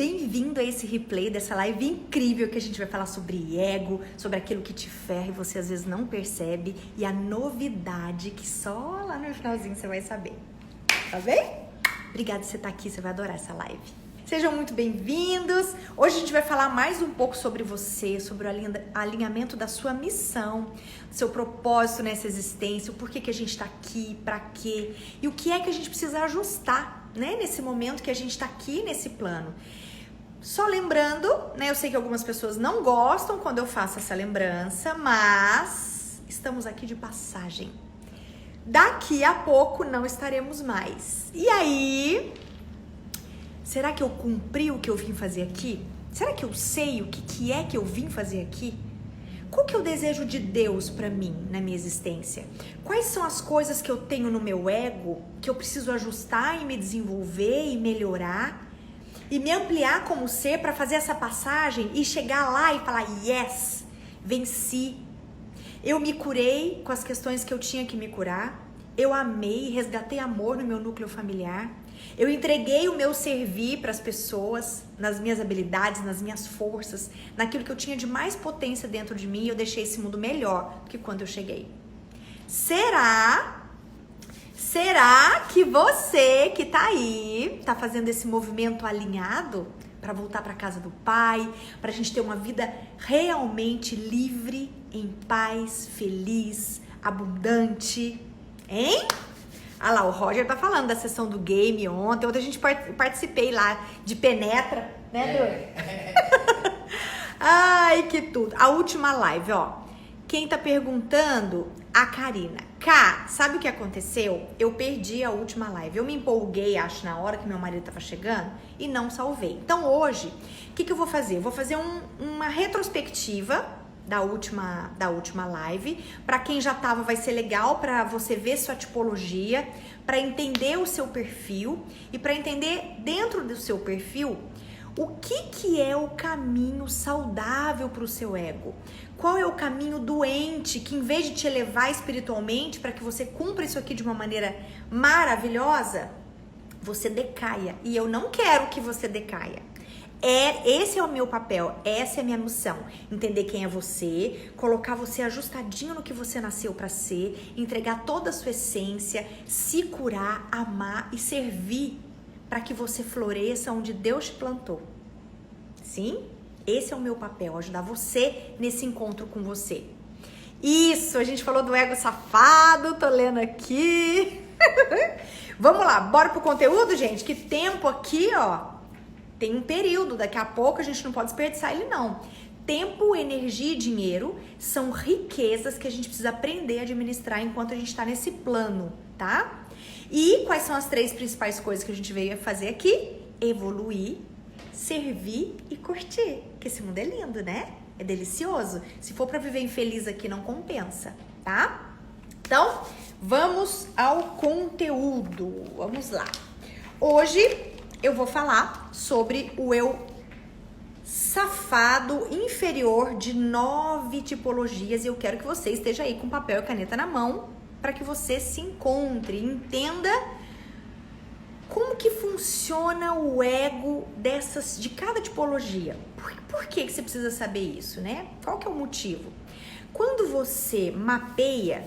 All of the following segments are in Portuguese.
Bem-vindo a esse replay dessa live incrível que a gente vai falar sobre ego, sobre aquilo que te ferra e você às vezes não percebe e a novidade que só lá no finalzinho você vai saber. Tá bem? Obrigada por você estar aqui, você vai adorar essa live. Sejam muito bem-vindos. Hoje a gente vai falar mais um pouco sobre você, sobre o alinhamento da sua missão, seu propósito nessa existência, o porquê que a gente está aqui, para quê e o que é que a gente precisa ajustar, né, nesse momento que a gente está aqui nesse plano. Só lembrando, né, eu sei que algumas pessoas não gostam quando eu faço essa lembrança, mas estamos aqui de passagem. Daqui a pouco não estaremos mais. E aí, será que eu cumpri o que eu vim fazer aqui? Será que eu sei o que é que eu vim fazer aqui? Qual que é o desejo de Deus para mim na minha existência? Quais são as coisas que eu tenho no meu ego que eu preciso ajustar e me desenvolver e melhorar e me ampliar como ser para fazer essa passagem e chegar lá e falar yes, venci. Eu me curei com as questões que eu tinha que me curar. Eu amei, resgatei amor no meu núcleo familiar. Eu entreguei o meu servir para as pessoas, nas minhas habilidades, nas minhas forças, naquilo que eu tinha de mais potência dentro de mim, e eu deixei esse mundo melhor do que quando eu cheguei. Será que você que tá aí, tá fazendo esse movimento alinhado para voltar para casa do Pai, para a gente ter uma vida realmente livre, em paz, feliz, abundante, hein? Ah lá, o Roger tá falando da sessão do game ontem a gente participei lá de Penetra, né, Edu? Ai, que tudo. A última live, ó. Quem tá perguntando? A Karina. Cá, sabe o que aconteceu? Eu perdi a última live. Eu me empolguei, acho, na hora que meu marido tava chegando e não salvei. Então hoje, o que eu vou fazer? Eu vou fazer uma retrospectiva da última live. Para quem já tava, vai ser legal para você ver sua tipologia, para entender o seu perfil e para entender dentro do seu perfil o que é o caminho saudável para o seu ego. Qual é o caminho doente que, em vez de te elevar espiritualmente para que você cumpra isso aqui de uma maneira maravilhosa, você decaia. E eu não quero que você decaia. Esse é o meu papel, essa é a minha missão. Entender quem é você, colocar você ajustadinho no que você nasceu para ser, entregar toda a sua essência, se curar, amar e servir para que você floresça onde Deus te plantou. Sim? Esse é o meu papel, ajudar você nesse encontro com você. Isso, a gente falou do ego safado, tô lendo aqui. Vamos lá, bora pro conteúdo, gente? Que tempo aqui, ó. Tem um período, daqui a pouco a gente não pode desperdiçar ele não. Tempo, energia e dinheiro são riquezas que a gente precisa aprender a administrar enquanto a gente está nesse plano, tá? E quais são as 3 principais coisas que a gente veio fazer aqui? Evoluir, servir e curtir. Porque esse mundo é lindo, né? É delicioso. Se for para viver infeliz aqui, não compensa, tá? Então, vamos ao conteúdo. Vamos lá. Hoje eu vou falar sobre o eu safado inferior de 9 tipologias e eu quero que você esteja aí com papel e caneta na mão para que você se encontre, entenda como que funciona o ego de cada tipologia. Por que você precisa saber isso, né? Qual que é o motivo? Quando você mapeia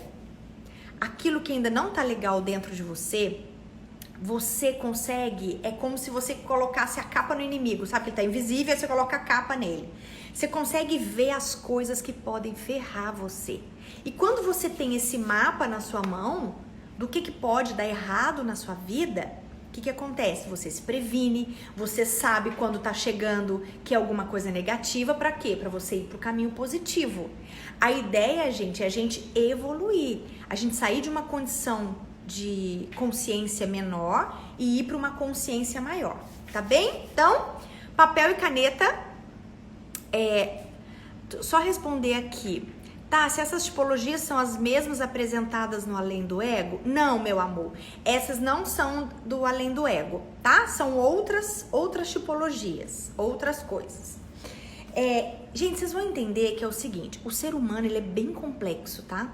aquilo que ainda não tá legal dentro de você, você consegue, é como se você colocasse a capa no inimigo, sabe que ele tá invisível, aí você coloca a capa nele. Você consegue ver as coisas que podem ferrar você. E quando você tem esse mapa na sua mão, do que pode dar errado na sua vida, o que acontece? Você se previne, você sabe quando tá chegando que é alguma coisa negativa, pra quê? Pra você ir pro caminho positivo. A ideia, gente, é a gente evoluir, a gente sair de uma condição de consciência menor e ir para uma consciência maior, tá bem? Então, papel e caneta, só responder aqui, tá? Se essas tipologias são as mesmas apresentadas no Além do Ego? Não, meu amor, essas não são do Além do Ego, tá? São outras tipologias, outras coisas. Gente, vocês vão entender que é o seguinte, o ser humano, ele é bem complexo, tá?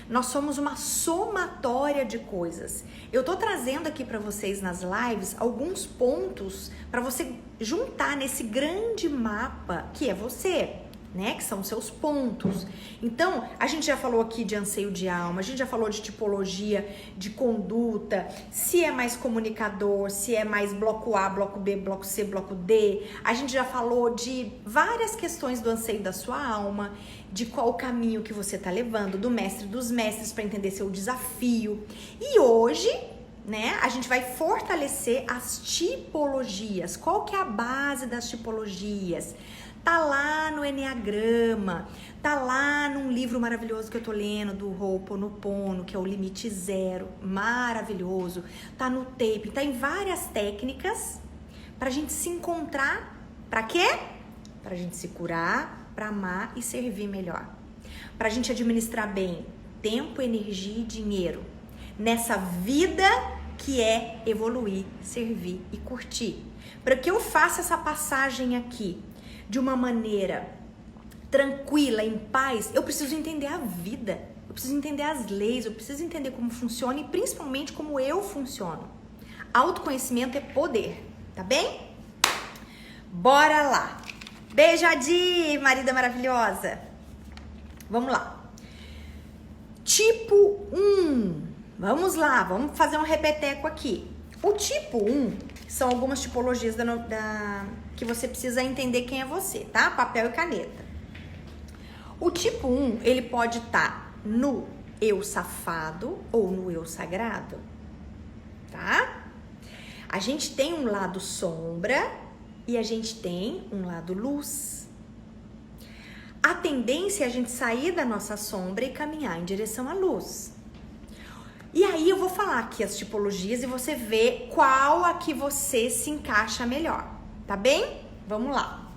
Nós somos uma somatória de coisas. Eu tô trazendo aqui para vocês nas lives alguns pontos para você juntar nesse grande mapa que é você, né? Que são seus pontos. Então, a gente já falou aqui de anseio de alma, a gente já falou de tipologia, de conduta, se é mais comunicador, se é mais bloco A, bloco B, bloco C, bloco D. A gente já falou de várias questões do anseio da sua alma, de qual o caminho que você tá levando, do mestre dos mestres para entender seu desafio. E hoje, né, a gente vai fortalecer as tipologias. Qual que é a base das tipologias? Tá lá no Enneagrama, tá lá num livro maravilhoso que eu tô lendo, do Ho'oponopono, que é o Limite Zero, maravilhoso. Tá no Tape, tá em várias técnicas pra gente se encontrar. Pra quê? Pra gente se curar, pra amar e servir melhor. Pra gente administrar bem tempo, energia e dinheiro nessa vida que é evoluir, servir e curtir. Para que eu faça essa passagem aqui de uma maneira tranquila, em paz, eu preciso entender a vida, eu preciso entender as leis, eu preciso entender como funciona e principalmente como eu funciono. Autoconhecimento é poder, tá bem? Bora lá! Beijo, Adi, marida maravilhosa! Vamos lá. Tipo 1. Vamos lá, vamos fazer um repeteco aqui. O tipo 1 são algumas tipologias que você precisa entender quem é você, tá? Papel e caneta. O tipo 1, ele pode estar no eu safado ou no eu sagrado, tá? A gente tem um lado sombra e a gente tem um lado luz. A tendência é a gente sair da nossa sombra e caminhar em direção à luz. E aí eu vou falar aqui as tipologias e você vê qual a que você se encaixa melhor, tá bem? Vamos lá.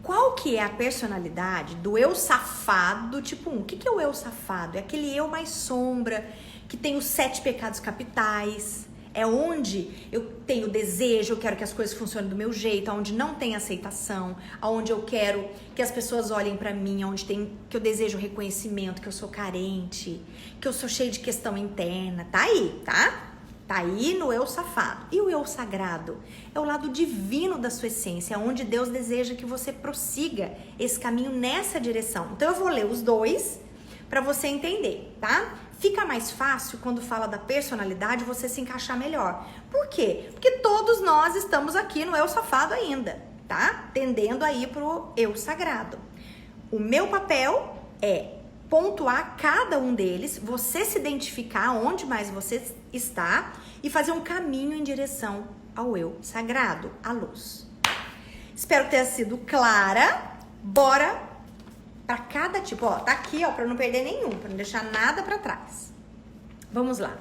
Qual que é a personalidade do eu safado do tipo 1? O que é o eu safado? É aquele eu mais sombra, que tem os 7 pecados capitais. É onde eu tenho desejo, eu quero que as coisas funcionem do meu jeito, onde não tem aceitação, onde eu quero que as pessoas olhem pra mim, onde tem que eu desejo reconhecimento, que eu sou carente, que eu sou cheio de questão interna. Tá aí, tá? Tá aí no eu safado. E o eu sagrado? É o lado divino da sua essência, onde Deus deseja que você prossiga esse caminho nessa direção. Então eu vou ler os dois pra você entender, tá? Fica mais fácil quando fala da personalidade você se encaixar melhor. Por quê? Porque todos nós estamos aqui no eu safado ainda, tá? Tendendo aí pro eu sagrado. O meu papel é pontuar cada um deles, você se identificar onde mais você está e fazer um caminho em direção ao eu sagrado, à luz. Espero ter sido clara. Bora para cada tipo, ó, tá aqui, ó, para não perder nenhum, para não deixar nada para trás. Vamos lá.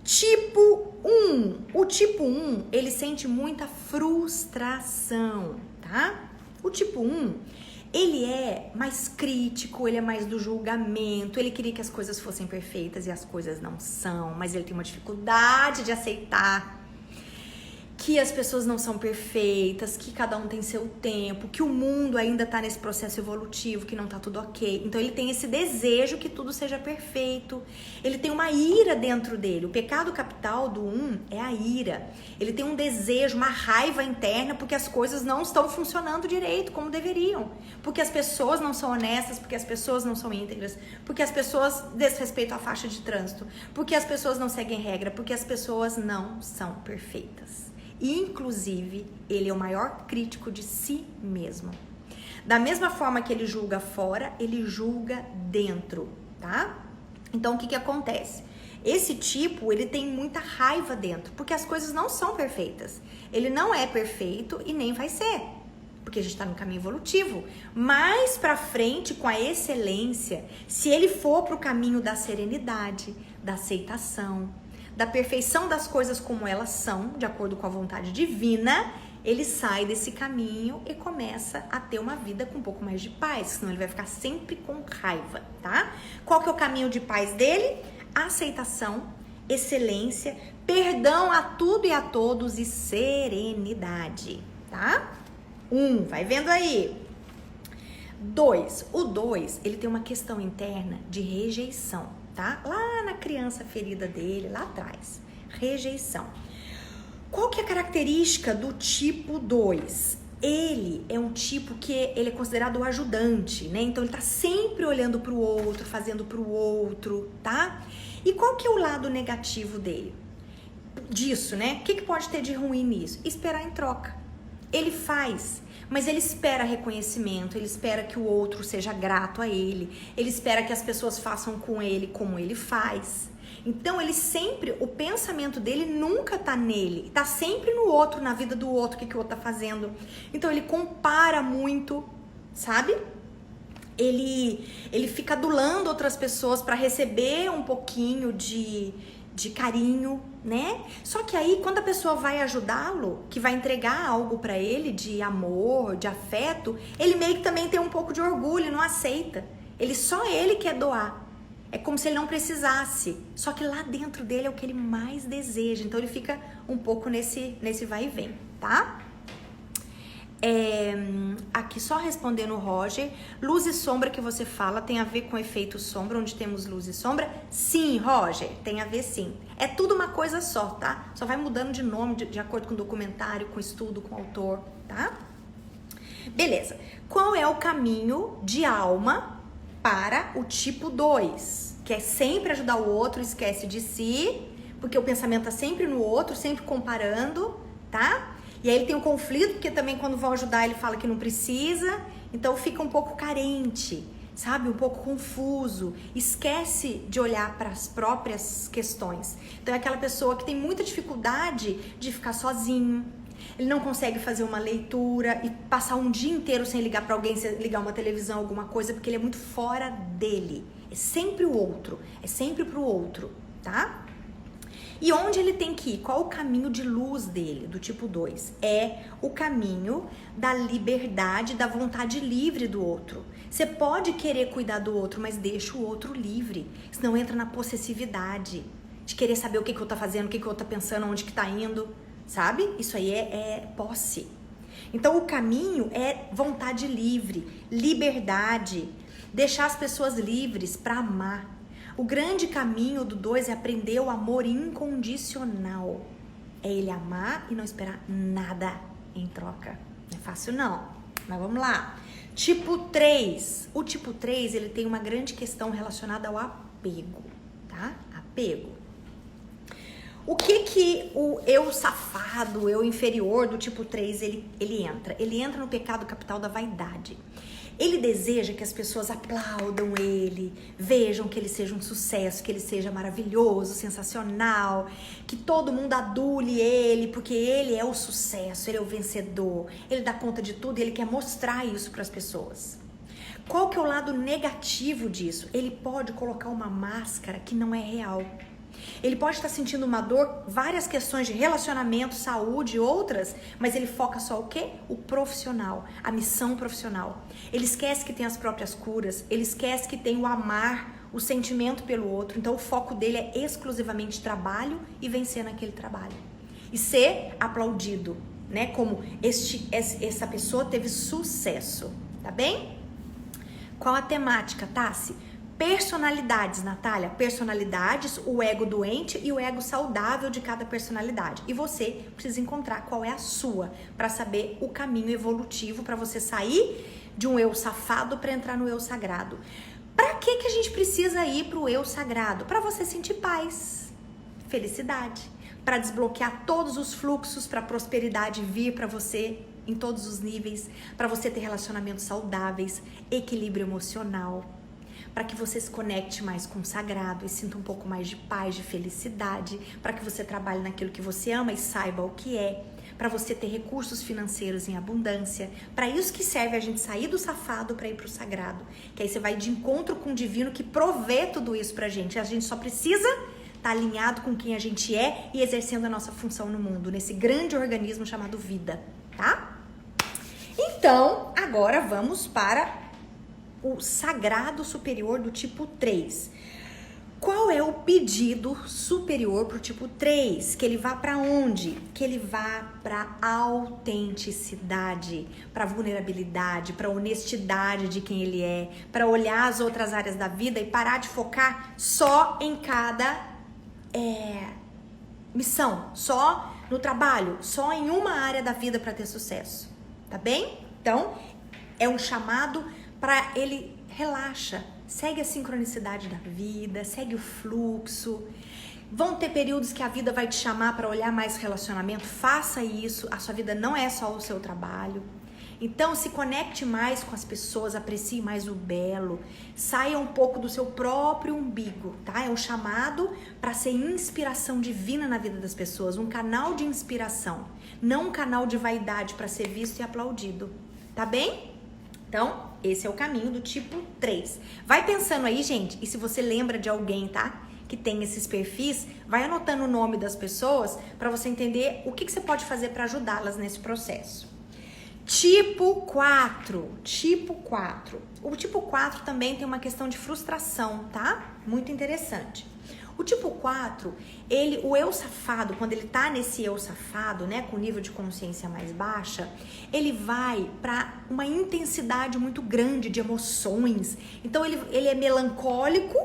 Tipo 1. O tipo 1, ele sente muita frustração, tá? O tipo 1, ele é mais crítico, ele é mais do julgamento, ele queria que as coisas fossem perfeitas e as coisas não são, mas ele tem uma dificuldade de aceitar que as pessoas não são perfeitas, que cada um tem seu tempo, que o mundo ainda tá nesse processo evolutivo, que não tá tudo ok. Então ele tem esse desejo que tudo seja perfeito. Ele tem uma ira dentro dele. O pecado capital do 1 é a ira. Ele tem um desejo, uma raiva interna porque as coisas não estão funcionando direito como deveriam. Porque as pessoas não são honestas, porque as pessoas não são íntegras, porque as pessoas desrespeitam a faixa de trânsito, porque as pessoas não seguem regra, porque as pessoas não são perfeitas. Inclusive, ele é o maior crítico de si mesmo. Da mesma forma que ele julga fora, ele julga dentro, tá? Então, o que acontece? Esse tipo, ele tem muita raiva dentro, porque as coisas não são perfeitas. Ele não é perfeito e nem vai ser, porque a gente tá no caminho evolutivo. Mais pra frente, com a excelência, se ele for pro caminho da serenidade, da aceitação, da perfeição das coisas como elas são, de acordo com a vontade divina, ele sai desse caminho e começa a ter uma vida com um pouco mais de paz, senão ele vai ficar sempre com raiva, tá? Qual que é o caminho de paz dele? Aceitação, excelência, perdão a tudo e a todos e serenidade, tá? Vai vendo aí. 2. O 2, ele tem uma questão interna de rejeição, tá? Lá na criança ferida dele, lá atrás. Rejeição. Qual que é a característica do tipo 2? Ele é um tipo que ele é considerado o ajudante, né? Então ele tá sempre olhando pro outro, fazendo pro outro, tá? E qual que é o lado negativo dele? Disso, né? O que pode ter de ruim nisso? Esperar em troca. Ele faz, mas ele espera reconhecimento, ele espera que o outro seja grato a ele espera que as pessoas façam com ele como ele faz. Então ele sempre, o pensamento dele nunca tá nele, tá sempre no outro, na vida do outro, o que o outro tá fazendo. Então ele compara muito, sabe? Ele fica adulando outras pessoas para receber um pouquinho de carinho, né? Só que aí, quando a pessoa vai ajudá-lo, que vai entregar algo para ele de amor, de afeto, ele meio que também tem um pouco de orgulho, não aceita. Só ele quer doar. É como se ele não precisasse. Só que lá dentro dele é o que ele mais deseja. Então ele fica um pouco nesse vai e vem, tá? Aqui só respondendo o Roger, luz e sombra que você fala tem a ver com efeito sombra, onde temos luz e sombra? Sim, Roger, tem a ver sim. É tudo uma coisa só, tá? Só vai mudando de nome de acordo com o documentário, com o estudo, com o autor, tá? Beleza. Qual é o caminho de alma para o tipo 2? Que é sempre ajudar o outro, esquece de si, porque o pensamento tá sempre no outro, sempre comparando, tá? E aí ele tem um conflito, porque também quando vão ajudar ele fala que não precisa, então fica um pouco carente, sabe? Um pouco confuso, esquece de olhar para as próprias questões. Então é aquela pessoa que tem muita dificuldade de ficar sozinho, ele não consegue fazer uma leitura e passar um dia inteiro sem ligar para alguém, sem ligar uma televisão, alguma coisa, porque ele é muito fora dele. É sempre o outro, é sempre pro outro, tá? E onde ele tem que ir? Qual o caminho de luz dele, do tipo 2? É o caminho da liberdade, da vontade livre do outro. Você pode querer cuidar do outro, mas deixa o outro livre. Senão entra na possessividade, de querer saber o que o outro tá fazendo, o que o outro tá pensando, onde que tá indo, sabe? Isso aí é posse. Então o caminho é vontade livre, liberdade, deixar as pessoas livres para amar. O grande caminho do 2 é aprender o amor incondicional. É ele amar e não esperar nada em troca. Não é fácil não, mas vamos lá. Tipo 3. O tipo 3, ele tem uma grande questão relacionada ao apego, tá? Apego. O que o eu safado, o eu inferior do tipo 3, ele entra? Ele entra no pecado capital da vaidade. Ele deseja que as pessoas aplaudam ele, vejam que ele seja um sucesso, que ele seja maravilhoso, sensacional, que todo mundo adule ele, porque ele é o sucesso, ele é o vencedor, ele dá conta de tudo e ele quer mostrar isso para as pessoas. Qual que é o lado negativo disso? Ele pode colocar uma máscara que não é real. Ele pode estar sentindo uma dor, várias questões de relacionamento, saúde, outras, mas ele foca só o quê? O profissional, a missão profissional. Ele esquece que tem as próprias curas, ele esquece que tem o amar, o sentimento pelo outro. Então o foco dele é exclusivamente trabalho e vencer naquele trabalho. E ser aplaudido, né? Como essa pessoa teve sucesso, tá bem? Qual a temática, Tassi? Personalidades, Natália. Personalidades, o ego doente e o ego saudável de cada personalidade. E você precisa encontrar qual é a sua, para saber o caminho evolutivo, para você sair de um eu safado para entrar no eu sagrado. Para que a gente precisa ir pro eu sagrado? Para você sentir paz, felicidade, para desbloquear todos os fluxos, para a prosperidade vir para você em todos os níveis, para você ter relacionamentos saudáveis, equilíbrio emocional, para que você se conecte mais com o sagrado e sinta um pouco mais de paz, de felicidade, para que você trabalhe naquilo que você ama e saiba o que é, para você ter recursos financeiros em abundância. Para isso que serve a gente sair do safado para ir para o sagrado, que aí você vai de encontro com o divino que provê tudo isso pra gente. A gente só precisa estar alinhado com quem a gente é e exercendo a nossa função no mundo, nesse grande organismo chamado vida, tá? Então, agora vamos para o sagrado superior do tipo 3. Qual é o pedido superior para o tipo 3? Que ele vá para onde? Que ele vá para autenticidade, para vulnerabilidade, para honestidade de quem ele é, para olhar as outras áreas da vida e parar de focar só em cada missão, só no trabalho, só em uma área da vida para ter sucesso, tá bem? Então, é um chamado para ele relaxa. Segue a sincronicidade da vida, segue o fluxo. Vão ter períodos que a vida vai te chamar para olhar mais relacionamento. Faça isso. A sua vida não é só o seu trabalho. Então, se conecte mais com as pessoas, aprecie mais o belo. Saia um pouco do seu próprio umbigo, tá? É um chamado para ser inspiração divina na vida das pessoas. Um canal de inspiração. Não um canal de vaidade para ser visto e aplaudido. Tá bem? Então, esse é o caminho do tipo 3. Vai pensando aí, gente, e se você lembra de alguém, tá? Que tem esses perfis, vai anotando o nome das pessoas para você entender o que você pode fazer para ajudá-las nesse processo. Tipo 4. Tipo 4. O tipo 4 também tem uma questão de frustração, tá? Muito interessante. O tipo 4, o eu safado, quando ele tá nesse eu safado, né, com nível de consciência mais baixa, ele vai para uma intensidade muito grande de emoções. Então ele é melancólico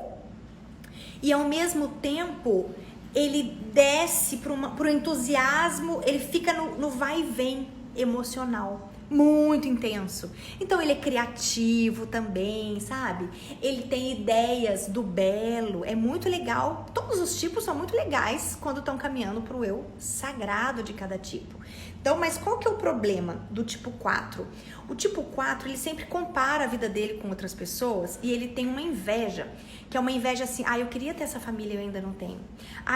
e ao mesmo tempo ele desce pro entusiasmo, ele fica no vai e vem emocional. Muito intenso. Então ele é criativo também, sabe? Ele tem ideias do belo, é muito legal. Todos os tipos são muito legais quando estão caminhando pro eu sagrado de cada tipo. Então, mas qual que é o problema do tipo 4? O tipo 4, ele sempre compara a vida dele com outras pessoas e ele tem uma inveja, que é uma inveja assim, eu queria ter essa família, eu ainda não tenho.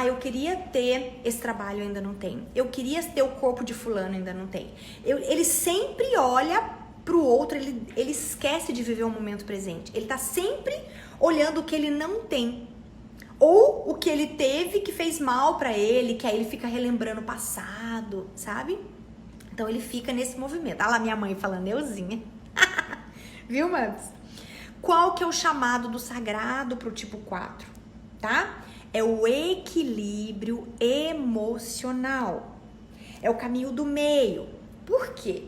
Eu queria ter esse trabalho, eu ainda não tenho. Eu queria ter o corpo de fulano, ainda não tenho. Ele sempre olha pro outro, ele esquece de viver o momento presente. Ele tá sempre olhando o que ele não tem. Ou o que ele teve que fez mal pra ele, que aí ele fica relembrando o passado, sabe? Então ele fica nesse movimento. Olha lá minha mãe falando, euzinha. Viu, manos? Qual que é o chamado do sagrado pro tipo 4, tá? É o equilíbrio emocional. É o caminho do meio. Por quê?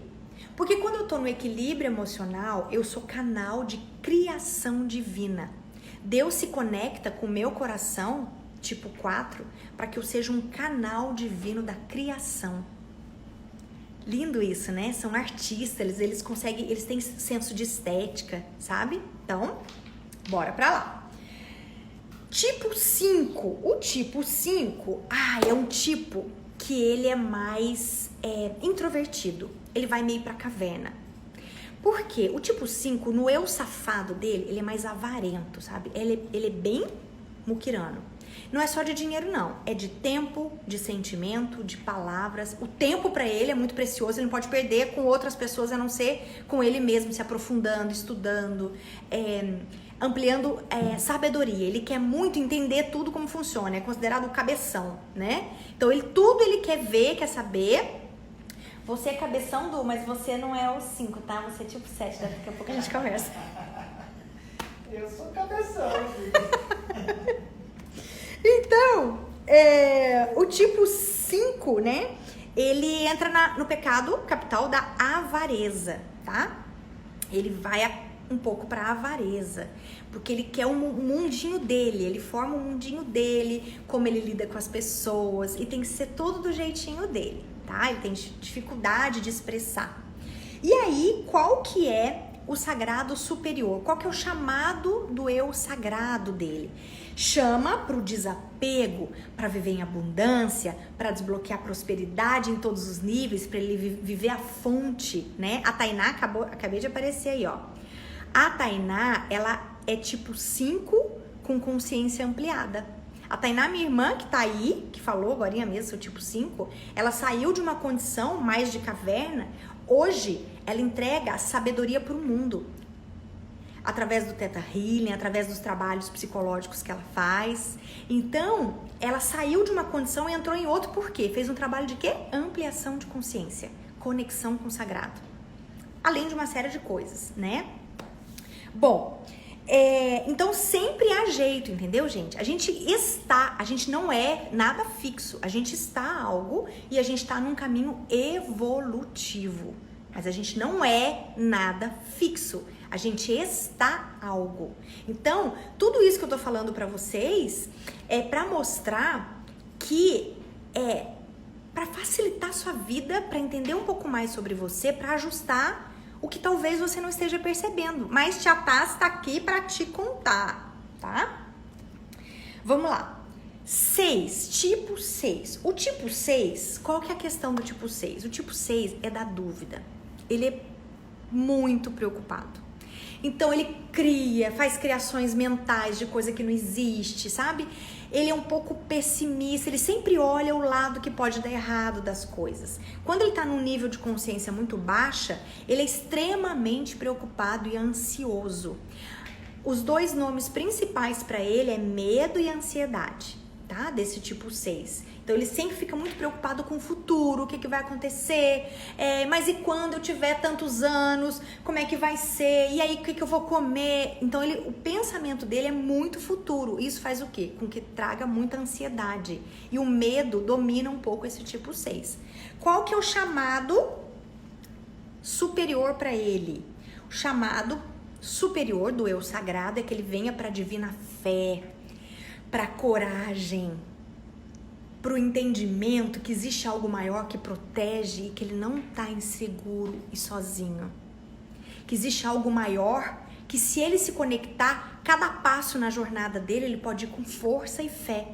Porque quando eu tô no equilíbrio emocional, eu sou canal de criação divina. Deus se conecta com o meu coração, tipo 4, para que eu seja um canal divino da criação. Lindo isso, né? São artistas, eles conseguem, eles têm senso de estética, sabe? Então, bora pra lá. Tipo 5. O tipo 5, é um tipo que ele é mais introvertido. Ele vai meio pra caverna. Por quê? O tipo 5, no eu safado dele, ele é mais avarento, sabe? Ele é bem muquirano. Não é só de dinheiro, não. É de tempo, de sentimento, de palavras. O tempo pra ele é muito precioso, ele não pode perder com outras pessoas, a não ser com ele mesmo, se aprofundando, estudando, ampliando sabedoria. Ele quer muito entender tudo como funciona, é considerado o cabeção, né? Então, tudo ele quer ver, quer saber. Você é cabeção, Du, mas você não é o 5, tá? Você é tipo 7, daqui a pouco a gente conversa. Eu sou cabeção, filho. Então, o tipo 5, né? Ele entra no pecado capital da avareza, tá? Ele vai um pouco pra avareza, porque ele quer um mundinho dele, ele forma um mundinho dele, como ele lida com as pessoas, e tem que ser tudo do jeitinho dele, tá? Ele tem dificuldade de expressar. E aí, qual que é o sagrado superior? Qual que é o chamado do eu sagrado dele? Chama para o desapego, para viver em abundância, para desbloquear prosperidade em todos os níveis, para ele viver a fonte, né? A Tainá acabei de aparecer aí, ó. A Tainá, ela é tipo 5 com consciência ampliada. A Tainá, minha irmã, que tá aí, que falou agora mesmo, seu tipo 5, ela saiu de uma condição mais de caverna. Hoje, ela entrega a sabedoria para o mundo. Através do Theta Healing, através dos trabalhos psicológicos que ela faz. Então, ela saiu de uma condição e entrou em outro por quê? Fez um trabalho de quê? Ampliação de consciência, conexão com o sagrado. Além de uma série de coisas, né? Bom, Então sempre há jeito, entendeu, gente? A gente não é nada fixo, a gente está algo e a gente está num caminho evolutivo, mas a gente não é nada fixo, a gente está algo. Então, tudo isso que eu tô falando pra vocês é pra mostrar que pra facilitar a sua vida, pra entender um pouco mais sobre você, pra ajustar o que talvez você não esteja percebendo, mas Tia Taz está aqui para te contar, tá? Vamos lá. 6, tipo 6. O tipo 6, qual que é a questão do tipo 6? O tipo 6 é da dúvida. Ele é muito preocupado. Então ele faz criações mentais de coisa que não existe, sabe? Ele é um pouco pessimista, ele sempre olha o lado que pode dar errado das coisas. Quando ele tá num nível de consciência muito baixa, ele é extremamente preocupado e ansioso. Os 2 nomes principais para ele é medo e ansiedade, tá? Desse tipo 6. Então ele sempre fica muito preocupado com o futuro, o que vai acontecer, mas e quando eu tiver tantos anos, como é que vai ser, e aí o que eu vou comer? Então o pensamento dele é muito futuro, isso faz o quê? Com que traga muita ansiedade, e o medo domina um pouco esse tipo 6. Qual que é o chamado superior para ele? O chamado superior do eu sagrado é que ele venha para a divina fé, para a coragem, para o entendimento que existe algo maior que protege e que ele não está inseguro e sozinho. Que existe algo maior que, se ele se conectar, cada passo na jornada dele, ele pode ir com força e fé,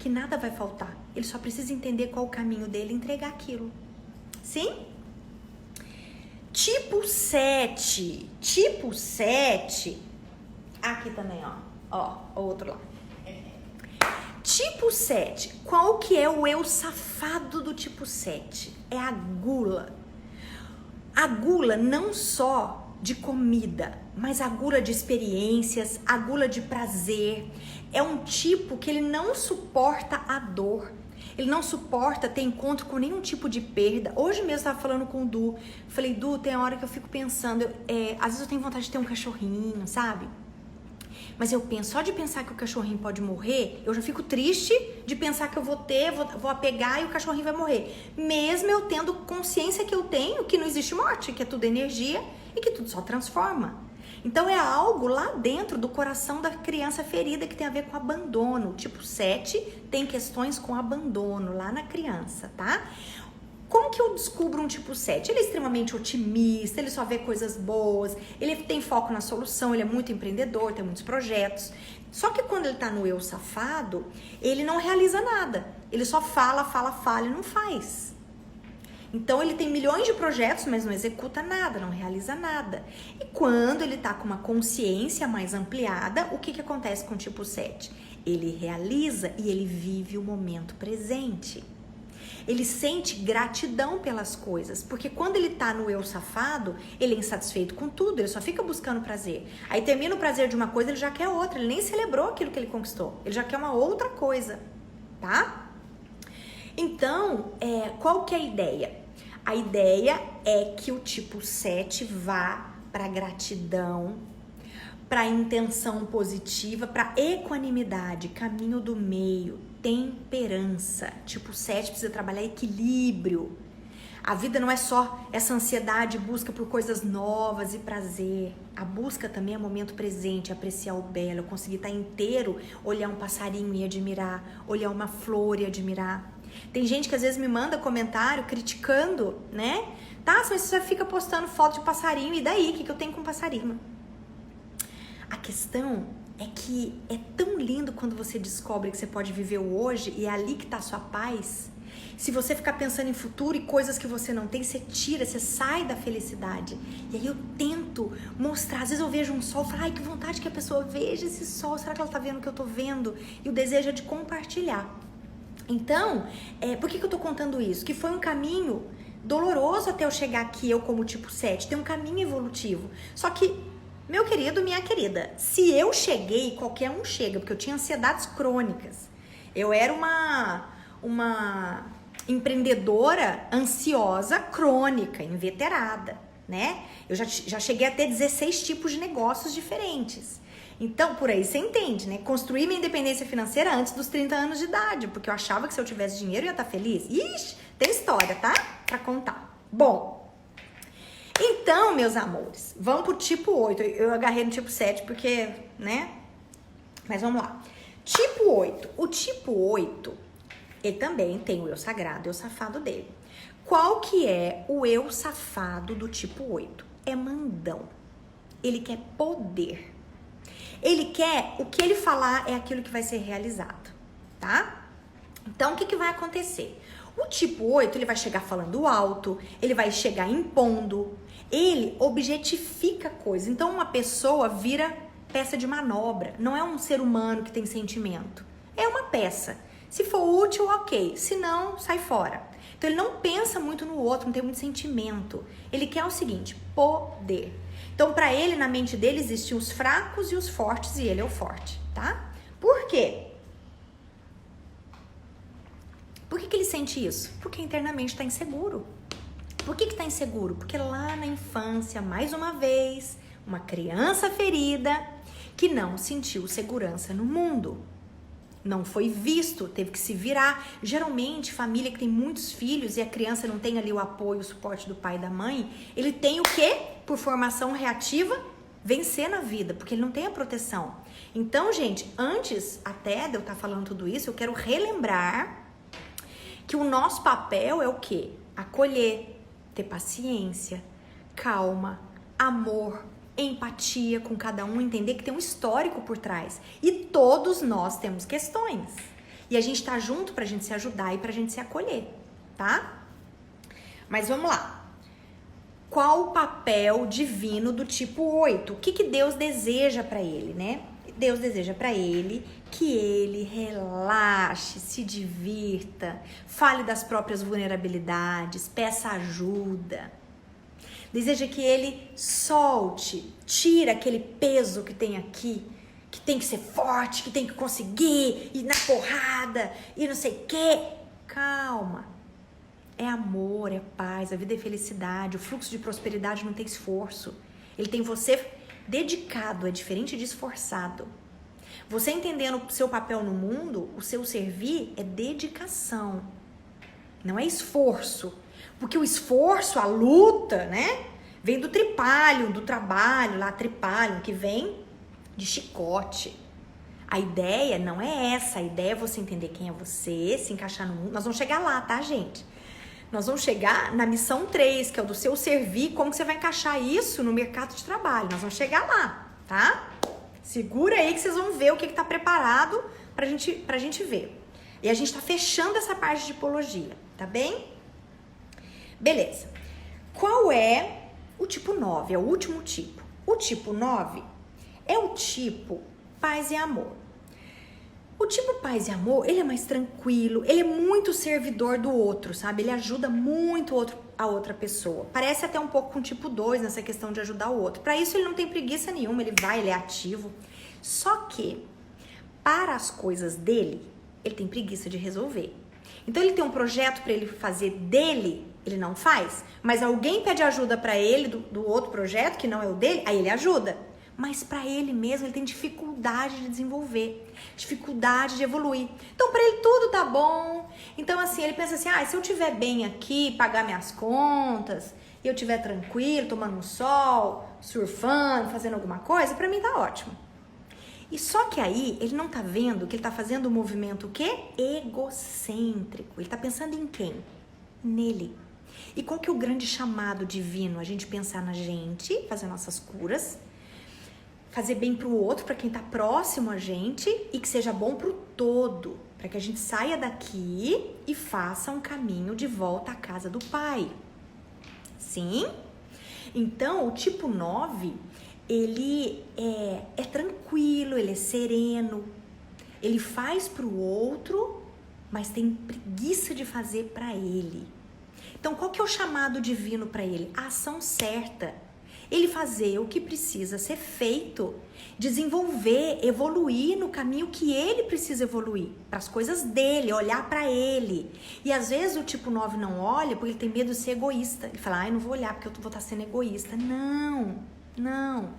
que nada vai faltar. Ele só precisa entender qual o caminho dele e entregar aquilo. Sim? Tipo 7. Tipo 7. Aqui também, ó, outro lá. Tipo 7, qual que é o eu safado do tipo 7? É a gula. A gula não só de comida, mas a gula de experiências, a gula de prazer. É um tipo que ele não suporta a dor. Ele não suporta ter encontro com nenhum tipo de perda. Hoje mesmo eu estava falando com o Du. Falei, Du, tem hora que eu fico pensando, às vezes eu tenho vontade de ter um cachorrinho, sabe? Mas eu penso, só de pensar que o cachorrinho pode morrer, eu já fico triste de pensar que eu vou apegar e o cachorrinho vai morrer. Mesmo eu tendo consciência que eu tenho, que não existe morte, que é tudo energia e que tudo só transforma. Então é algo lá dentro do coração da criança ferida que tem a ver com abandono. Tipo 7 tem questões com abandono lá na criança, tá? Como que eu descubro um tipo 7? Ele é extremamente otimista, ele só vê coisas boas, ele tem foco na solução, ele é muito empreendedor, tem muitos projetos. Só que quando ele tá no eu safado, ele não realiza nada. Ele só fala e não faz. Então ele tem milhões de projetos, mas não executa nada, não realiza nada. E quando ele tá com uma consciência mais ampliada, o que acontece com o tipo 7? Ele realiza e ele vive o momento presente. Ele sente gratidão pelas coisas, porque quando ele tá no eu safado, ele é insatisfeito com tudo, ele só fica buscando prazer. Aí termina o prazer de uma coisa, ele já quer outra, ele nem celebrou aquilo que ele conquistou, ele já quer uma outra coisa, tá? Então, qual que é a ideia? A ideia é que o tipo 7 vá para gratidão, para intenção positiva, para equanimidade, caminho do meio, temperança. Tipo 7 precisa trabalhar equilíbrio. A vida não é só essa ansiedade, busca por coisas novas e prazer. A busca também é momento presente, apreciar o belo, conseguir estar inteiro, olhar um passarinho e admirar, olhar uma flor e admirar. Tem gente que às vezes me manda comentário criticando, né? Tá, mas você fica postando foto de passarinho, e daí? O que eu tenho com passarinho? A questão é que é tão lindo quando você descobre que você pode viver o hoje e é ali que tá a sua paz. Se você ficar pensando em futuro e coisas que você não tem, você tira, você sai da felicidade. E aí eu tento mostrar, às vezes eu vejo um sol e falo, ai, que vontade que a pessoa veja esse sol, será que ela tá vendo o que eu tô vendo? E o desejo é de compartilhar. Então, por que eu tô contando isso? Que foi um caminho doloroso até eu chegar aqui, eu como tipo 7, tem um caminho evolutivo. Só que, meu querido, minha querida, se eu cheguei, qualquer um chega, porque eu tinha ansiedades crônicas. Eu era uma empreendedora ansiosa crônica, inveterada, né? Eu já cheguei a ter 16 tipos de negócios diferentes. Então, por aí você entende, né? Construí minha independência financeira antes dos 30 anos de idade, porque eu achava que se eu tivesse dinheiro eu ia estar feliz. Ixi, tem história, tá? Pra contar. Bom, então, meus amores, vamos pro tipo 8. Eu agarrei no tipo 7 porque, né? Mas vamos lá. Tipo 8. O tipo 8, ele também tem o eu sagrado e o safado dele. Qual que é o eu safado do tipo 8? É mandão. Ele quer poder. Ele quer, o que ele falar é aquilo que vai ser realizado, tá? Então, o que vai acontecer? O tipo 8, ele vai chegar falando alto, ele vai chegar impondo, ele objetifica coisas. Então, uma pessoa vira peça de manobra, não é um ser humano que tem sentimento. É uma peça. Se for útil, ok. Se não, sai fora. Então, ele não pensa muito no outro, não tem muito sentimento. Ele quer o seguinte, poder. Então, para ele, na mente dele, existem os fracos e os fortes, e ele é o forte, tá? Por quê? Por que ele sente isso? Porque internamente está inseguro. Por que está inseguro? Porque lá na infância, mais uma vez, uma criança ferida que não sentiu segurança no mundo. Não foi visto, teve que se virar. Geralmente, família que tem muitos filhos e a criança não tem ali o apoio, o suporte do pai e da mãe, ele tem o quê? Por formação reativa, vencer na vida, porque ele não tem a proteção. Então, gente, antes até de eu estar falando tudo isso, eu quero relembrar que o nosso papel é o quê? Acolher, ter paciência, calma, amor, empatia com cada um, entender que tem um histórico por trás. E todos nós temos questões. E a gente tá junto pra gente se ajudar e pra gente se acolher, tá? Mas vamos lá. Qual o papel divino do tipo 8? O que Deus deseja pra ele, né? Deus deseja pra ele que ele relaxe, se divirta, fale das próprias vulnerabilidades, peça ajuda. Deseja que ele solte, tira aquele peso que tem aqui, que tem que ser forte, que tem que conseguir, ir na porrada, e não sei o quê. Calma. É amor, é paz, a vida é felicidade, o fluxo de prosperidade não tem esforço. Ele tem você dedicado, é diferente de esforçado. Você entendendo o seu papel no mundo, o seu servir é dedicação, não é esforço. Porque o esforço, a luta, né, vem do tripalho, do trabalho, lá tripalho, que vem de chicote. A ideia não é essa, a ideia é você entender quem é você, se encaixar no mundo. Nós vamos chegar lá, tá, gente? Nós vamos chegar na missão 3, que é o do seu servir, como que você vai encaixar isso no mercado de trabalho. Nós vamos chegar lá, tá? Segura aí que vocês vão ver o que tá preparado pra gente ver. E a gente tá fechando essa parte de tipologia, tá bem? Beleza. Qual é o tipo 9? É o último tipo. O tipo 9 é o tipo paz e amor. O tipo paz e amor, ele é mais tranquilo, ele é muito servidor do outro, sabe? Ele ajuda muito a outra pessoa. Parece até um pouco com o tipo 2 nessa questão de ajudar o outro. Para isso ele não tem preguiça nenhuma, ele vai, ele é ativo. Só que, para as coisas dele, ele tem preguiça de resolver. Então ele tem um projeto para ele fazer dele, ele não faz, mas alguém pede ajuda para ele do outro projeto, que não é o dele, aí ele ajuda. Mas para ele mesmo, ele tem dificuldade de desenvolver, dificuldade de evoluir. Então, para ele tudo tá bom. Então, assim, ele pensa assim, se eu estiver bem aqui, pagar minhas contas, e eu estiver tranquilo, tomando um sol, surfando, fazendo alguma coisa, para mim tá ótimo. E só que aí, ele não tá vendo que ele tá fazendo um movimento o quê? Egocêntrico. Ele tá pensando em quem? Nele. E qual que é o grande chamado divino? A gente pensar na gente, fazer nossas curas, fazer bem pro outro, para quem tá próximo a gente, e que seja bom pro todo, para que a gente saia daqui e faça um caminho de volta à casa do Pai. Sim? Então, o tipo 9, ele é tranquilo, ele é sereno, ele faz pro outro, mas tem preguiça de fazer para ele. Então, qual que é o chamado divino para ele? A ação certa. Ele fazer o que precisa ser feito, desenvolver, evoluir no caminho que ele precisa evoluir, para as coisas dele, olhar para ele. E às vezes o tipo 9 não olha porque ele tem medo de ser egoísta. Ele fala, ai, não vou olhar porque eu vou estar sendo egoísta. Não, não.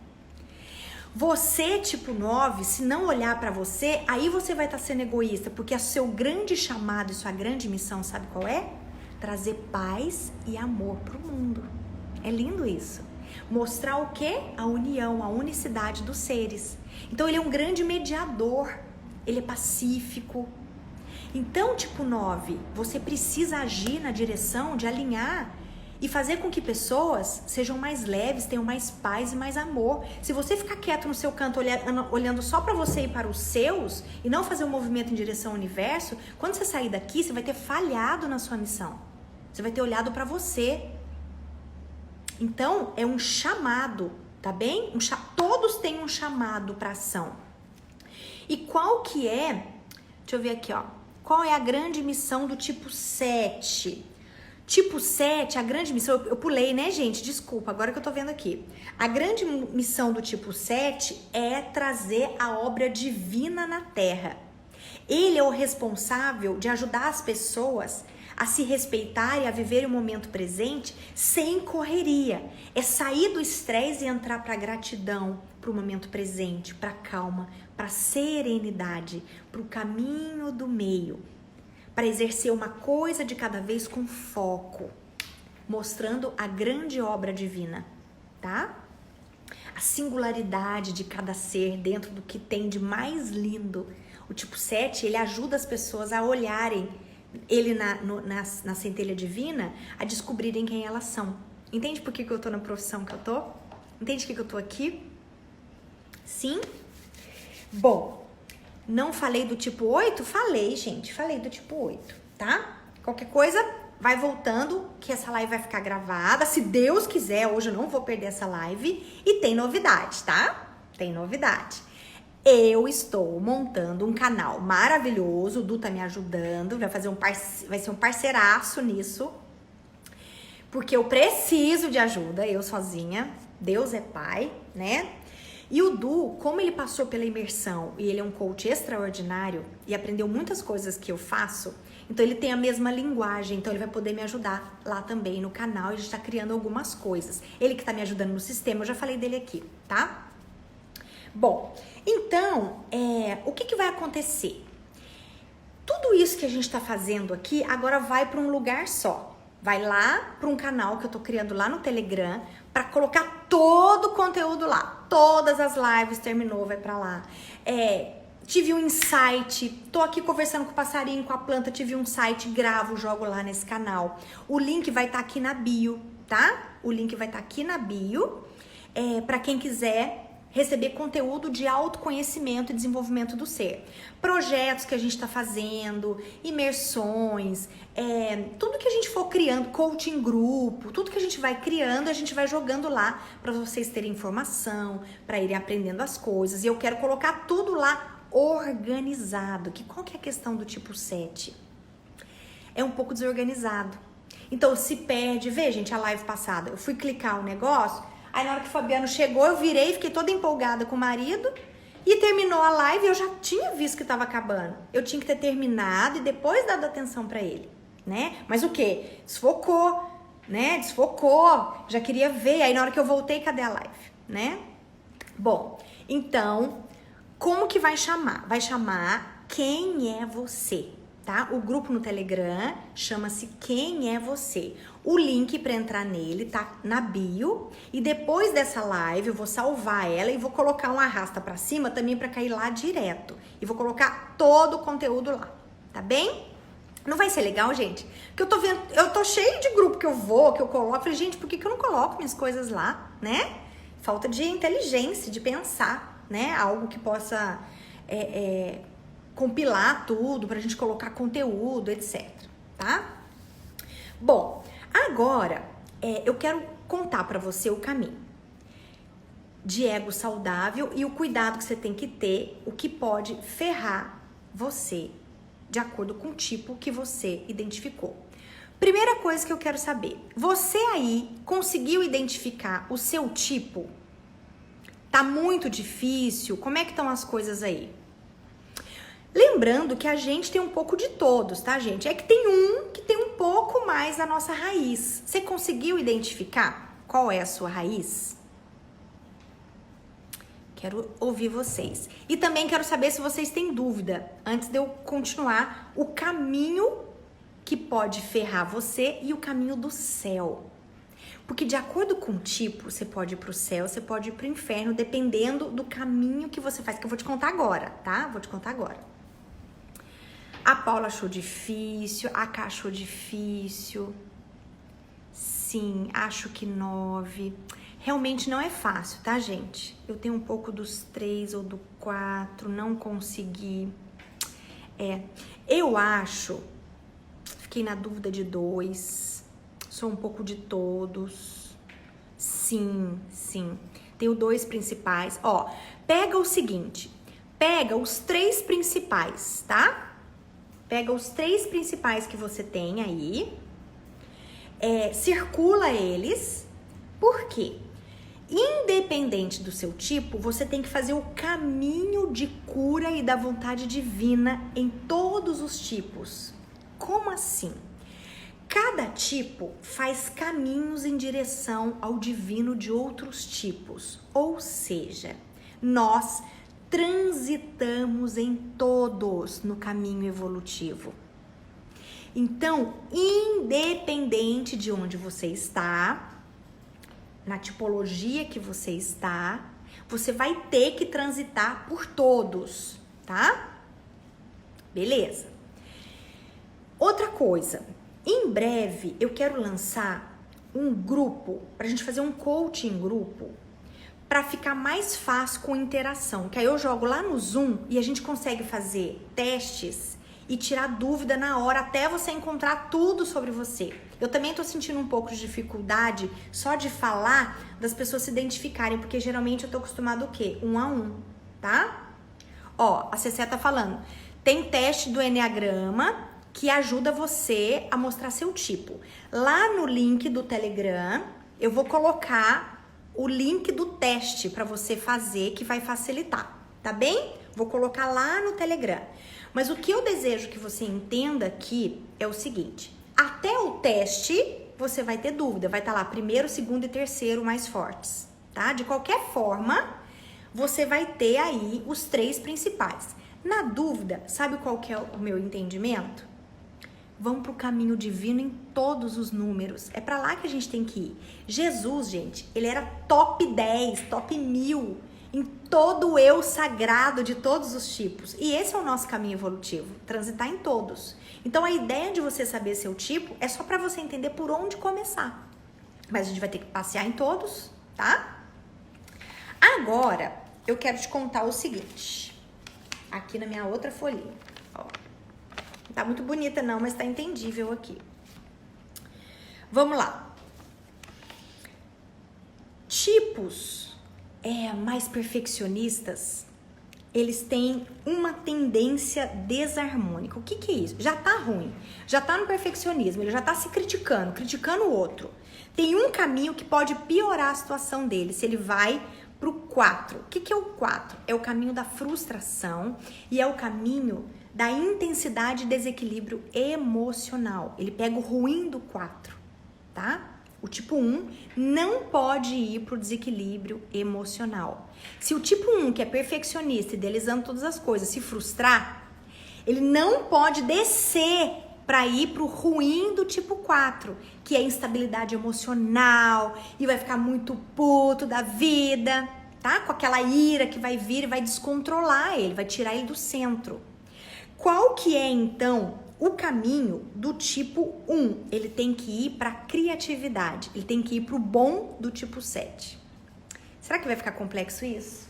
Você, tipo 9, se não olhar para você, aí você vai estar sendo egoísta, porque o seu grande chamado e sua grande missão, sabe qual é? Trazer paz e amor pro mundo. É lindo isso. Mostrar o quê? A união, a unicidade dos seres. Então ele é um grande mediador, ele é pacífico. Então, tipo 9, você precisa agir na direção de alinhar e fazer com que pessoas sejam mais leves, tenham mais paz e mais amor. Se você ficar quieto no seu canto, olhando só para você e para os seus, e não fazer um movimento em direção ao universo, quando você sair daqui, você vai ter falhado na sua missão. Você vai ter olhado para você. Então, é um chamado, tá bem? Todos têm um chamado para ação. E qual que é, deixa eu ver aqui, ó. Qual é a grande missão do tipo 7? Tipo 7, a grande missão, eu pulei, né, gente? Desculpa, agora que eu tô vendo aqui. A grande missão do tipo 7 é trazer a obra divina na Terra. Ele é o responsável de ajudar as pessoas a se respeitar e a viver o momento presente sem correria. É sair do estresse e entrar para a gratidão, para o momento presente, para a calma, para a serenidade, para o caminho do meio, para exercer uma coisa de cada vez com foco, mostrando a grande obra divina, tá? A singularidade de cada ser dentro do que tem de mais lindo. O tipo 7, ele ajuda as pessoas a olharem ele na centelha divina, a descobrirem quem elas são. Entende por que eu tô na profissão que eu tô? Entende por que eu tô aqui? Sim? Bom, não falei do tipo 8? Falei, gente. Falei do tipo 8, tá? Qualquer coisa, vai voltando, que essa live vai ficar gravada. Se Deus quiser, hoje eu não vou perder essa live. E tem novidade, tá? Tem novidade. Eu estou montando um canal maravilhoso, o Du tá me ajudando, vai ser um parceiraço nisso, porque eu preciso de ajuda, eu sozinha, Deus é pai, né? E o Du, como ele passou pela imersão e ele é um coach extraordinário e aprendeu muitas coisas que eu faço, então ele tem a mesma linguagem, então ele vai poder me ajudar lá também no canal, e a gente tá criando algumas coisas. Ele que tá me ajudando no sistema, eu já falei dele aqui, tá? Bom, então, o que vai acontecer? Tudo isso que a gente está fazendo aqui agora vai para um lugar só. Vai lá para um canal que eu tô criando lá no Telegram para colocar todo o conteúdo lá. Todas as lives, terminou, vai para lá. Tive um insight, tô aqui conversando com o passarinho, com a planta, tive um insight, gravo, jogo lá nesse canal. O link vai estar aqui na bio, tá? O link vai estar aqui na bio, para quem quiser receber conteúdo de autoconhecimento e desenvolvimento do ser. Projetos que a gente está fazendo, imersões, tudo que a gente for criando, coaching grupo, tudo que a gente vai criando, a gente vai jogando lá para vocês terem informação, para irem aprendendo as coisas. E eu quero colocar tudo lá organizado. Qual que é a questão do tipo 7? É um pouco desorganizado. Então se perde, vê, gente, a live passada, eu fui clicar o negócio, aí na hora que o Fabiano chegou, eu virei, fiquei toda empolgada com o marido e terminou a live, eu já tinha visto que estava acabando. Eu tinha que ter terminado e depois dado atenção para ele, né? Mas o quê? Desfocou, né? Desfocou, já queria ver, aí na hora que eu voltei, cadê a live, né? Bom, então, como que vai chamar? Vai chamar Quem é Você, tá? O grupo no Telegram chama-se Quem é Você. O link para entrar nele tá na bio, e depois dessa live eu vou salvar ela e vou colocar um arrasta para cima também para cair lá direto. E vou colocar todo o conteúdo lá, tá bem? Não vai ser legal, gente? Porque eu tô vendo, eu tô cheio de grupo que eu coloco. Falei, gente, por que eu não coloco minhas coisas lá, né? Falta de inteligência, de pensar, né? Algo que possa compilar tudo pra gente colocar conteúdo, etc, tá? Bom, agora eu quero contar pra você o caminho de ego saudável e o cuidado que você tem que ter, o que pode ferrar você de acordo com o tipo que você identificou. Primeira coisa que eu quero saber, você aí conseguiu identificar o seu tipo? Tá muito difícil? Como é que estão as coisas aí? Lembrando que a gente tem um pouco de todos, tá, gente? É que tem um que tem um pouco mais da nossa raiz. Você conseguiu identificar qual é a sua raiz? Quero ouvir vocês. E também quero saber se vocês têm dúvida, antes de eu continuar, o caminho que pode ferrar você e o caminho do céu. Porque de acordo com o tipo, você pode ir pro céu, você pode ir pro inferno, dependendo do caminho que você faz, que eu vou te contar agora, tá? Vou te contar agora. A Paula achou difícil, a Ká achou difícil. Sim, acho que 9. Realmente não é fácil, tá, gente? Eu tenho um pouco dos 3 ou do 4, não consegui. Eu acho... Fiquei na dúvida de 2. Sou um pouco de todos. Sim. Tenho 2 principais. Ó, pega o seguinte. Pega os 3 principais, tá? Pega os 3 principais que você tem aí. Circula eles. Por quê? Independente do seu tipo, você tem que fazer o caminho de cura e da vontade divina em todos os tipos. Como assim? Cada tipo faz caminhos em direção ao divino de outros tipos. Ou seja, nós transitamos em todos no caminho evolutivo. Então, independente de onde você está, na tipologia que você está, você vai ter que transitar por todos, tá? Beleza. Outra coisa, em breve eu quero lançar um grupo, pra gente fazer um coaching em grupo, pra ficar mais fácil com interação, que aí eu jogo lá no Zoom e a gente consegue fazer testes e tirar dúvida na hora até você encontrar tudo sobre você. Eu também tô sentindo um pouco de dificuldade só de falar das pessoas se identificarem, porque geralmente eu tô acostumado o quê? 1 a 1, tá? Ó, a Cecé tá falando, tem teste do Enneagrama que ajuda você a mostrar seu tipo. Lá no link do Telegram, eu vou colocar o link do teste para você fazer, que vai facilitar, tá bem? Vou colocar lá no Telegram. Mas o que eu desejo que você entenda aqui é o seguinte, até o teste você vai ter dúvida, vai estar lá primeiro, segundo e terceiro mais fortes, tá? De qualquer forma, você vai ter aí os 3 principais. Na dúvida, sabe qual que é o meu entendimento? Vão para o caminho divino em todos os números. É para lá que a gente tem que ir. Jesus, gente, ele era top 10, top 1000 em todo o eu sagrado de todos os tipos. E esse é o nosso caminho evolutivo, transitar em todos. Então a ideia de você saber seu tipo é só para você entender por onde começar. Mas a gente vai ter que passear em todos, tá? Agora, eu quero te contar o seguinte. Aqui na minha outra folhinha, ó. Não tá muito bonita não, mas tá entendível aqui. Vamos lá. Tipos mais perfeccionistas, eles têm uma tendência desarmônica. O que que é isso? Já tá ruim, já tá no perfeccionismo, ele já tá se criticando o outro. Tem um caminho que pode piorar a situação dele, se ele vai pro 4. O que que é o 4? É o caminho da frustração e é o caminho da intensidade e desequilíbrio emocional. Ele pega o ruim do 4, tá? O tipo 1 não pode ir pro desequilíbrio emocional. Se o tipo 1, que é perfeccionista, idealizando todas as coisas, se frustrar, ele não pode descer para ir pro ruim do tipo 4, que é instabilidade emocional e vai ficar muito puto da vida, tá? Com aquela ira que vai vir e vai descontrolar ele, vai tirar ele do centro. Qual que é, então, o caminho do tipo 1? Ele tem que ir para criatividade, ele tem que ir para o bom do tipo 7. Será que vai ficar complexo isso?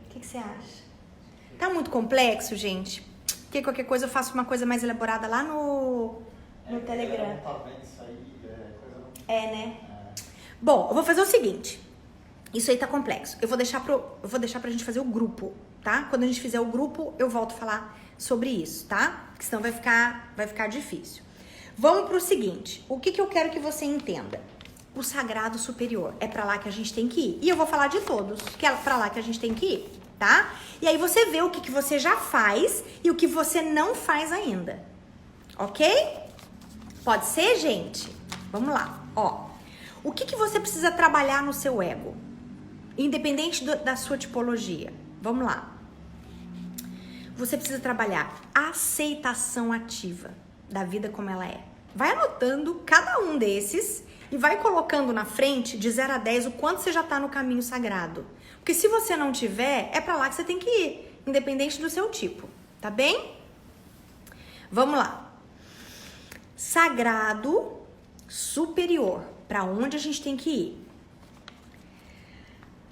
O que você acha? Tá muito complexo, gente? Porque qualquer coisa eu faço uma coisa mais elaborada lá no Telegram. Tá vendo isso aí? Coisa não... Né? Bom, eu vou fazer o seguinte. Isso aí tá complexo. Eu vou deixar pra gente fazer o grupo, tá? Quando a gente fizer o grupo, eu volto a falar sobre isso, tá? Porque senão vai ficar difícil. Vamos pro seguinte, o que eu quero que você entenda? O sagrado superior, é pra lá que a gente tem que ir. E eu vou falar de todos, que é pra lá que a gente tem que ir, tá? E aí você vê o que você já faz e o que você não faz ainda, ok? Pode ser, gente? Vamos lá, ó. O que você precisa trabalhar no seu ego? Independente da sua tipologia. Vamos lá. Você precisa trabalhar aceitação ativa da vida como ela é. Vai anotando cada um desses e vai colocando na frente de 0 a 10 o quanto você já tá no caminho sagrado. Porque se você não tiver, é pra lá que você tem que ir, independente do seu tipo, tá bem? Vamos lá. Sagrado superior, pra onde a gente tem que ir?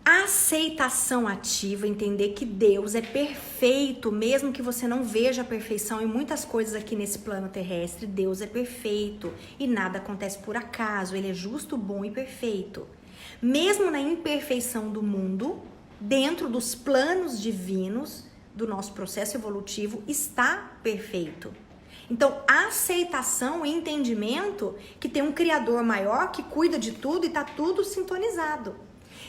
Aceitação ativa, entender que Deus é perfeito, mesmo que você não veja a perfeição em muitas coisas aqui nesse plano terrestre. Deus é perfeito e nada acontece por acaso, Ele é justo, bom e perfeito. Mesmo na imperfeição do mundo, dentro dos planos divinos do nosso processo evolutivo, está perfeito. Então, aceitação e entendimento que tem um Criador maior que cuida de tudo e está tudo sintonizado.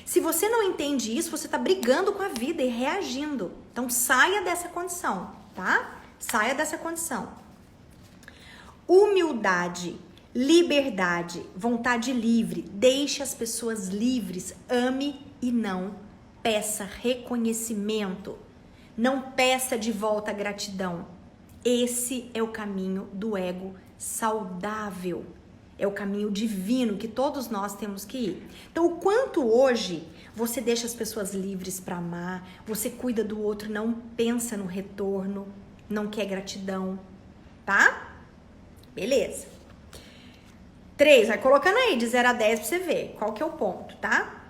Se você não entende isso, você está brigando com a vida e reagindo. Então, saia dessa condição, tá? Saia dessa condição. Humildade, liberdade, vontade livre. Deixe as pessoas livres. Ame e não peça reconhecimento. Não peça de volta gratidão. Esse é o caminho do ego saudável. É o caminho divino que todos nós temos que ir. Então, o quanto hoje você deixa as pessoas livres para amar, você cuida do outro, não pensa no retorno, não quer gratidão, tá? Beleza. 3, vai colocando aí de 0 a 10 pra você ver qual que é o ponto, tá?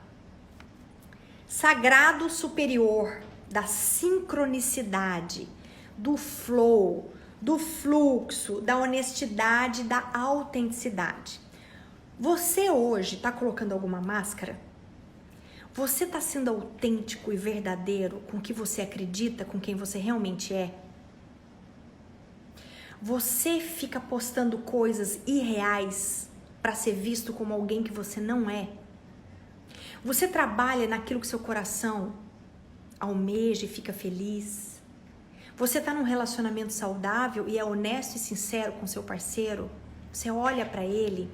Sagrado superior da sincronicidade, do flow, do fluxo, da honestidade, da autenticidade. Você hoje está colocando alguma máscara? Você está sendo autêntico e verdadeiro com o que você acredita, com quem você realmente é? Você fica postando coisas irreais para ser visto como alguém que você não é? Você trabalha naquilo que seu coração almeja e fica feliz? Você está num relacionamento saudável e é honesto e sincero com seu parceiro? Você olha para ele?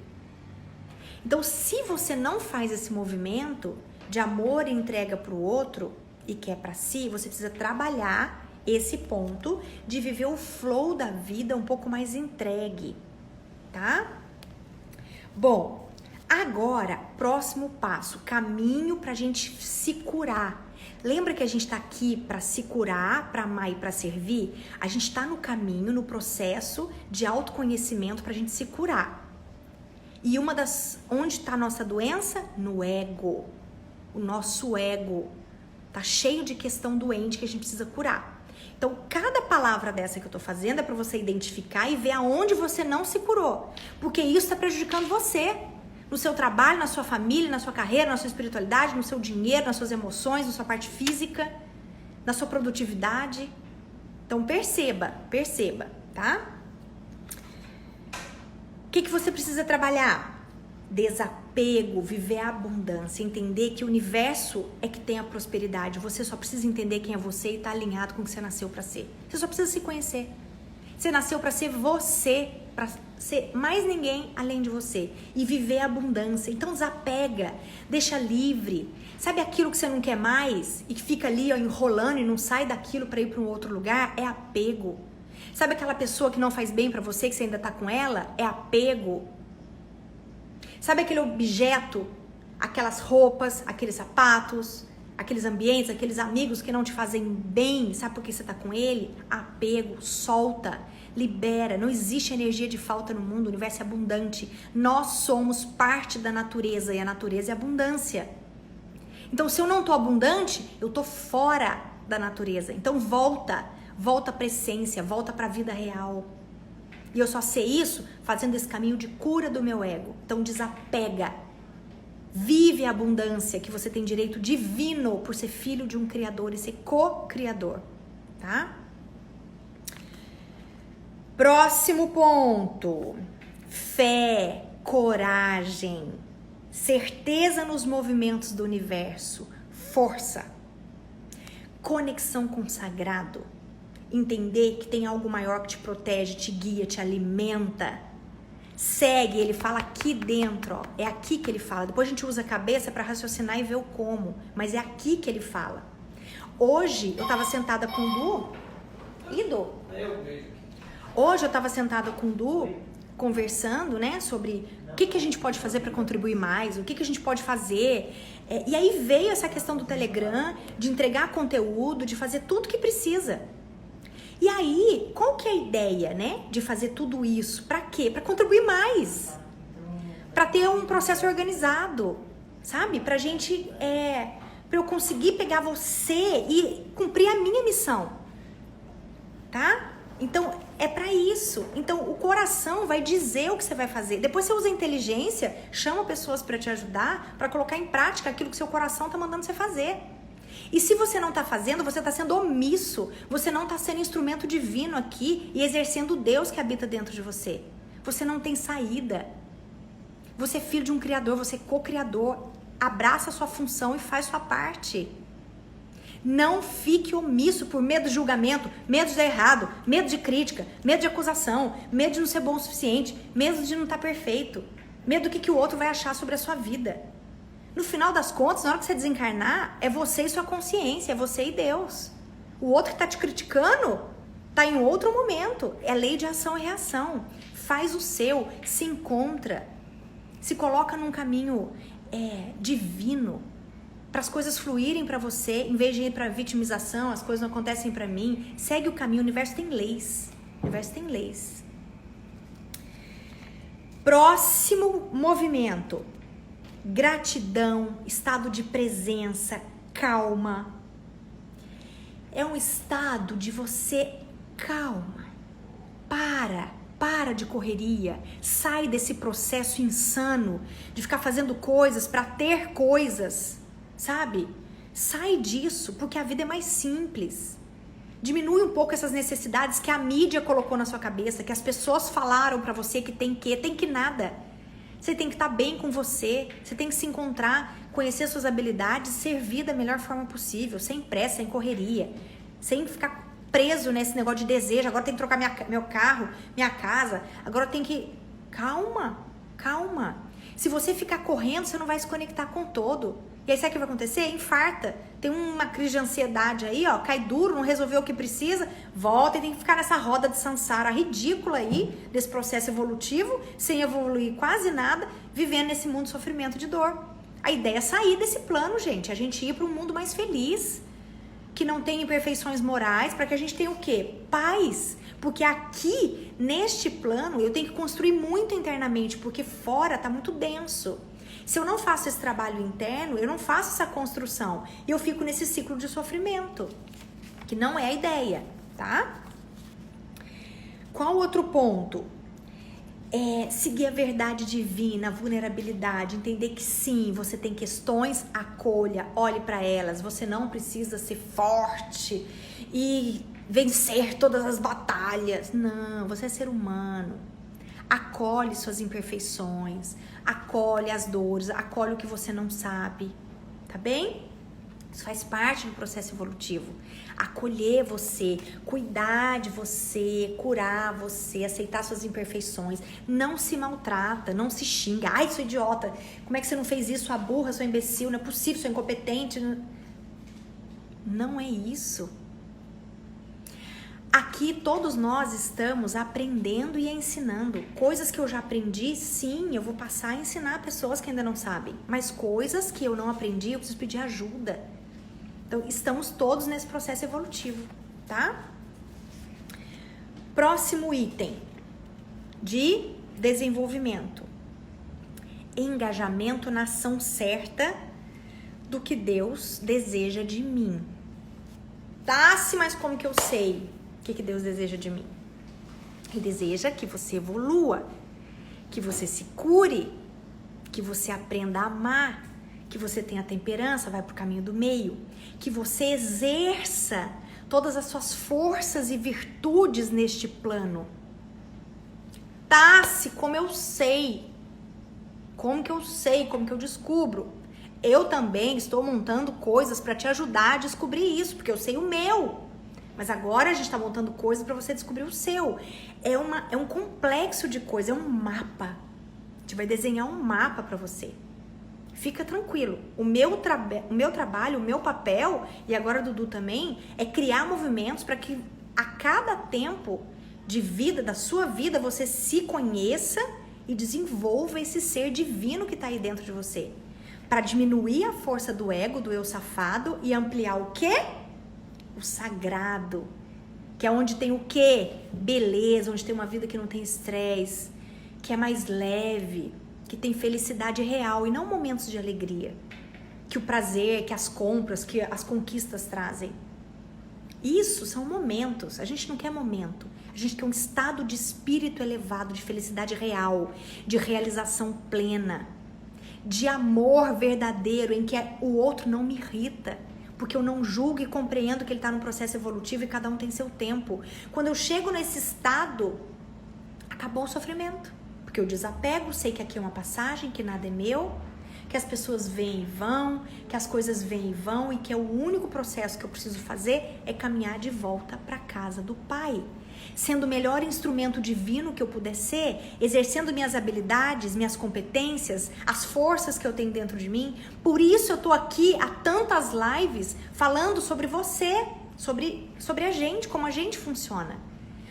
Então, se você não faz esse movimento de amor e entrega para o outro e quer para si, você precisa trabalhar esse ponto de viver o flow da vida um pouco mais entregue, tá? Bom, agora, próximo passo, caminho para a gente se curar. Lembra que a gente está aqui para se curar, para amar e para servir? A gente está no caminho, no processo de autoconhecimento para a gente se curar. E onde está a nossa doença? No ego. O nosso ego tá cheio de questão doente que a gente precisa curar. Então, cada palavra dessa que eu tô fazendo é para você identificar e ver aonde você não se curou. Porque isso está prejudicando você. No seu trabalho, na sua família, na sua carreira, na sua espiritualidade, no seu dinheiro, nas suas emoções, na sua parte física, na sua produtividade. Então perceba, tá? O que você precisa trabalhar? Desapego, viver a abundância, entender que o universo é que tem a prosperidade. Você só precisa entender quem é você e estar alinhado com o que você nasceu para ser. Você só precisa se conhecer. Você nasceu para ser você, para ser mais ninguém além de você e viver a abundância. Então desapega, deixa livre. Sabe aquilo que você não quer mais e que fica ali ó, enrolando e não sai daquilo para ir para um outro lugar? É apego. Sabe aquela pessoa que não faz bem para você, que você ainda tá com ela? É apego. Sabe aquele objeto, aquelas roupas, aqueles sapatos, aqueles ambientes, aqueles amigos que não te fazem bem? Sabe por que você tá com ele? Apego, solta. Libera, não existe energia de falta no mundo, o universo é abundante. Nós somos parte da natureza e a natureza é abundância. Então, se eu não tô abundante, eu tô fora da natureza. Então, volta pra essência, volta pra vida real. E eu só sei isso fazendo esse caminho de cura do meu ego. Então, desapega. Vive a abundância que você tem direito divino por ser filho de um criador e ser co-criador, tá? Próximo ponto. fé, coragem, certeza nos movimentos do universo, força, conexão com o sagrado, entender que tem algo maior que te protege, te guia, te alimenta. Segue, ele fala aqui dentro, ó, é aqui que ele fala. Depois a gente usa a cabeça para raciocinar e ver o como, mas é aqui que ele fala. Hoje eu tava sentada com o Du. Hoje eu tava sentada com o Du, conversando, né, sobre o que a gente pode fazer para contribuir mais, o que a gente pode fazer. E aí veio essa questão do Telegram, de entregar conteúdo, de fazer tudo que precisa. E aí, qual que é a ideia, né, de fazer tudo isso? Para quê? Para contribuir mais. Para ter um processo organizado, sabe? Pra gente, para eu conseguir pegar você e cumprir a minha missão, tá? Então, é para isso. Então, o coração vai dizer o que você vai fazer. Depois você usa a inteligência, chama pessoas para te ajudar, para colocar em prática aquilo que seu coração tá mandando você fazer. E se você não tá fazendo, você tá sendo omisso. Você não tá sendo instrumento divino aqui e exercendo o Deus que habita dentro de você. Você não tem saída. Você é filho de um criador, você é co-criador. Abraça a sua função e faz sua parte. Não fique omisso por medo de julgamento, medo de dar errado, medo de crítica, medo de acusação, medo de não ser bom o suficiente, medo de não estar perfeito, medo do que o outro vai achar sobre a sua vida. No final das contas, na hora que você desencarnar, é você e sua consciência, é você e Deus. O outro que tá te criticando tá em outro momento. É lei de ação e reação. Faz o seu, se encontra, se coloca num caminho divino, para as coisas fluírem para você, em vez de ir para vitimização, as coisas não acontecem para mim. Segue o caminho, o universo tem leis. O universo tem leis. Próximo movimento. Gratidão, estado de presença, calma. É um estado de você calma. Para de correria. Sai desse processo insano de ficar fazendo coisas para ter coisas. Sabe? Sai disso, porque a vida é mais simples. Diminui um pouco essas necessidades que a mídia colocou na sua cabeça, que as pessoas falaram pra você que tem que nada. Você tem que estar bem com você, você tem que se encontrar, conhecer suas habilidades, servir da melhor forma possível, sem pressa, sem correria, sem ficar preso nesse negócio de desejo. Agora tem que trocar meu carro, minha casa, agora tem que... Calma. Se você ficar correndo, você não vai se conectar com o todo. E aí sabe o que vai acontecer? Infarta. Tem uma crise de ansiedade aí, ó, cai duro, não resolveu o que precisa, volta e tem que ficar nessa roda de sansara ridícula aí, desse processo evolutivo, sem evoluir quase nada, vivendo nesse mundo de sofrimento e de dor. A ideia é sair desse plano, gente, a gente ir para um mundo mais feliz, que não tem imperfeições morais, para que a gente tenha o quê? Paz. Porque aqui, neste plano, eu tenho que construir muito internamente, porque fora tá muito denso. Se eu não faço esse trabalho interno, eu não faço essa construção. E eu fico nesse ciclo de sofrimento, que não é a ideia, tá? Qual outro ponto? Seguir a verdade divina, a vulnerabilidade, entender que sim, você tem questões, acolha, olhe para elas. Você não precisa ser forte e vencer todas as batalhas. Não, você é ser humano. Acolhe suas imperfeições, acolhe as dores, acolhe o que você não sabe, tá bem? Isso faz parte do processo evolutivo. Acolher você, cuidar de você, curar você, aceitar suas imperfeições. Não se maltrata, não se xinga. Ai, sou idiota, como é que você não fez isso? Sua burra, sua imbecil, não é possível, sou incompetente. Não é isso. Aqui todos nós estamos aprendendo e ensinando. Coisas que eu já aprendi, sim, eu vou passar a ensinar a pessoas que ainda não sabem. Mas coisas que eu não aprendi, eu preciso pedir ajuda. Então, estamos todos nesse processo evolutivo, tá? Próximo item de desenvolvimento. Engajamento na ação certa do que Deus deseja de mim. Tá, mas como que eu sei? O que Deus deseja de mim? Ele deseja que você evolua, que você se cure, que você aprenda a amar, que você tenha temperança, vai pro caminho do meio, que você exerça todas as suas forças e virtudes neste plano. perguntasse como eu sei. Como que eu sei? Como que eu descubro? Eu também estou montando coisas para te ajudar a descobrir isso, porque eu sei o meu. Mas agora a gente está montando coisas para você descobrir o seu. É um complexo de coisas, é um mapa. A gente vai desenhar um mapa para você. Fica tranquilo. O meu trabalho, o meu papel, e agora Dudu também, é criar movimentos para que a cada tempo de vida, da sua vida, você se conheça e desenvolva esse ser divino que está aí dentro de você. Para diminuir a força do ego, do eu safado, e ampliar o quê? O sagrado. Que é onde tem o quê? Beleza, onde tem uma vida que não tem estresse, que é mais leve, que tem felicidade real e não momentos de alegria. Que o prazer, que as compras, que as conquistas trazem. Isso são momentos. A gente não quer momento. A gente quer um estado de espírito elevado, de felicidade real, de realização plena, de amor verdadeiro, em que o outro não me irrita, porque eu não julgo e compreendo que ele está num processo evolutivo e cada um tem seu tempo. Quando eu chego nesse estado, acabou o sofrimento, porque eu desapego, sei que aqui é uma passagem, que nada é meu, que as pessoas vêm e vão, que as coisas vêm e vão, e que é o único processo que eu preciso fazer é caminhar de volta para a casa do Pai. Sendo o melhor instrumento divino que eu puder ser, exercendo minhas habilidades, minhas competências, as forças que eu tenho dentro de mim. Por isso eu tô aqui há tantas lives falando sobre você, sobre a gente, como a gente funciona.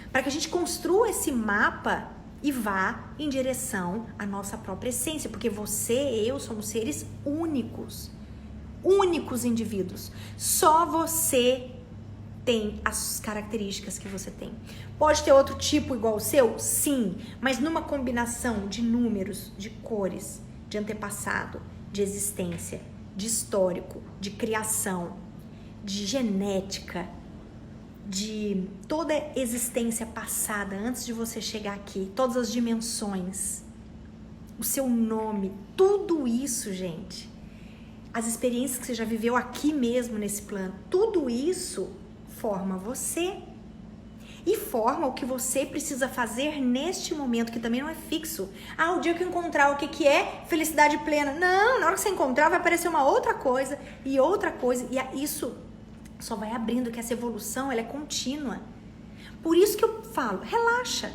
Para que a gente construa esse mapa e vá em direção à nossa própria essência. Porque você e eu somos seres únicos. Únicos indivíduos. Só você tem as características que você tem. Pode ter outro tipo igual ao seu? Sim, mas numa combinação de números, de cores, de antepassado, de existência, de histórico, de criação, de genética, de toda a existência passada antes de você chegar aqui, todas as dimensões, o seu nome, tudo isso, gente, as experiências que você já viveu aqui mesmo nesse plano, tudo isso forma você e forma o que você precisa fazer neste momento, que também não é fixo. Ah, o dia que eu encontrar o que é felicidade plena. Não, na hora que você encontrar vai aparecer uma outra coisa e outra coisa, e isso só vai abrindo, que essa evolução ela é contínua. Por isso que eu falo, relaxa,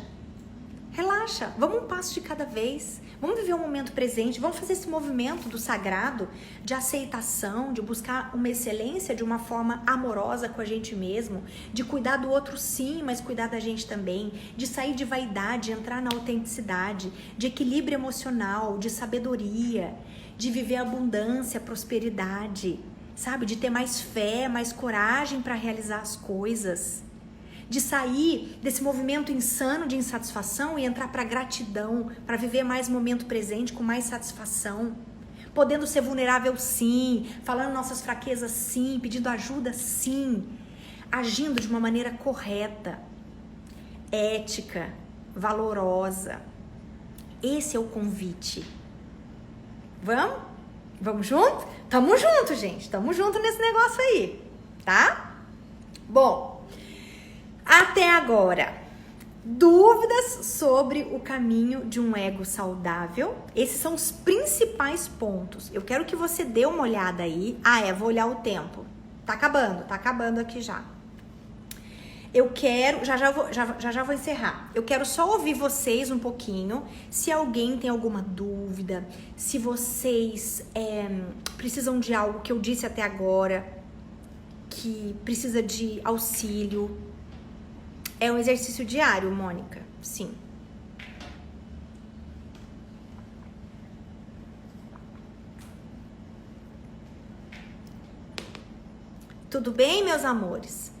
vamos um passo de cada vez, vamos viver o momento presente, vamos fazer esse movimento do sagrado, de aceitação, de buscar uma excelência de uma forma amorosa com a gente mesmo, de cuidar do outro sim, mas cuidar da gente também, de sair de vaidade, entrar na autenticidade, de equilíbrio emocional, de sabedoria, de viver abundância, prosperidade, sabe? De ter mais fé, mais coragem para realizar as coisas. De sair desse movimento insano de insatisfação e entrar para gratidão, para viver mais momento presente com mais satisfação, podendo ser vulnerável sim, falando nossas fraquezas sim, pedindo ajuda sim, agindo de uma maneira correta, ética, valorosa. Esse é o convite. Vamos? Vamos junto? Tamo junto, gente. Tamo junto nesse negócio aí, tá? Bom, até agora, dúvidas sobre o caminho de um ego saudável? Esses são os principais pontos. Eu quero que você dê uma olhada aí. Vou olhar o tempo. Tá acabando aqui já. Eu quero, já vou encerrar. Eu quero só ouvir vocês um pouquinho, se alguém tem alguma dúvida, se vocês precisam de algo que eu disse até agora, que precisa de auxílio. É um exercício diário, Mônica? Sim. Tudo bem, meus amores?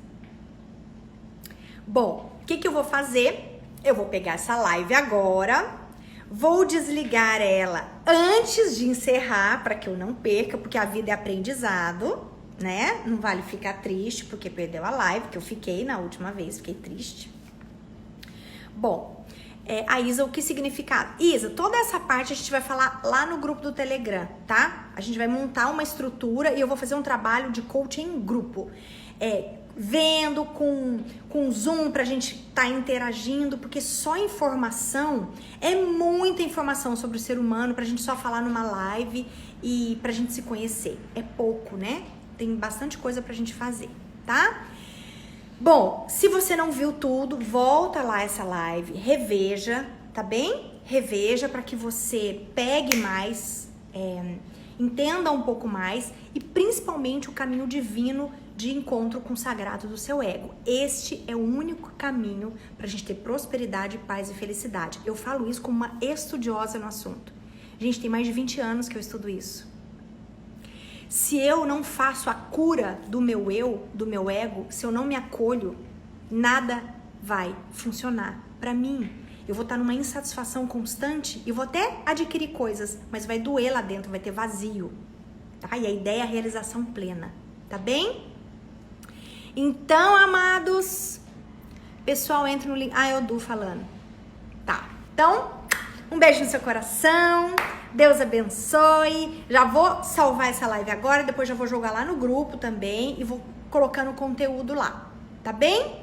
Bom, o que eu vou fazer? Eu vou pegar essa live agora, vou desligar ela antes de encerrar, para que eu não perca, porque a vida é aprendizado, né? Não vale ficar triste porque perdeu a live, que eu fiquei na última vez, fiquei triste. Bom, a Isa, o que significa? Isa, toda essa parte a gente vai falar lá no grupo do Telegram, tá? A gente vai montar uma estrutura e eu vou fazer um trabalho de coaching em grupo. Vendo com Zoom pra gente estar interagindo, porque só informação é muita informação sobre o ser humano pra gente só falar numa live e pra gente se conhecer. É pouco, né? Tem bastante coisa pra gente fazer, tá? Bom, se você não viu tudo, volta lá essa live, reveja, tá bem? Reveja para que você pegue mais, entenda um pouco mais e principalmente o caminho divino de encontro com o sagrado do seu ego. Este é o único caminho para a gente ter prosperidade, paz e felicidade. Eu falo isso como uma estudiosa no assunto. Gente, tem mais de 20 anos que eu estudo isso. Se eu não faço a cura do meu eu, do meu ego, se eu não me acolho, nada vai funcionar para mim. Eu vou estar numa insatisfação constante e vou até adquirir coisas, mas vai doer lá dentro, vai ter vazio. Tá? E a ideia é a realização plena, tá bem? Então, amados, pessoal, entra no link. É o Du falando. Tá, então, um beijo no seu coração. Deus abençoe. Já vou salvar essa live agora, depois já vou jogar lá no grupo também e vou colocando conteúdo lá, tá bem?